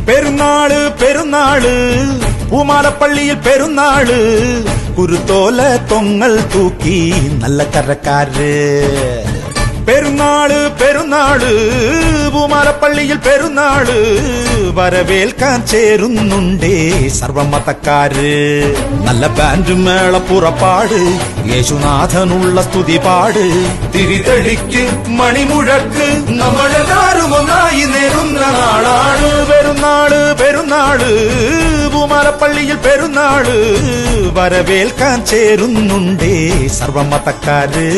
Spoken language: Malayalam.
പെരുന്നാള് പെരുന്നാള് പൂമാലപ്പള്ളിയിൽ പെരുന്നാള് കുരുത്തോല തൊങ്ങൽ തൂക്കി നല്ല കരക്കാര് പെരുന്നാള് പെരുന്നാള് പൂമാലപ്പള്ളിയിൽ പെരുന്നാള് വരവേൽക്കാൻ ചേരുന്നുണ്ടേ സർവമതക്കാര് നല്ല ബാൻഡ് മേള പുറപ്പാട് യേശുനാഥനുള്ള സ്തുതി പാട് തിരിതെളിക്ക് മണിമുഴക്ക് നമ്മളെല്ലാരും ഒന്നായി നേരുന്ന നാളാണ് പെരുന്നാള് പെരുന്നാള് പൂമാലപ്പള്ളിയിൽ പെരുന്നാള് വരവേൽക്കാൻ ചേരുന്നുണ്ടേ സർവമതക്കാര്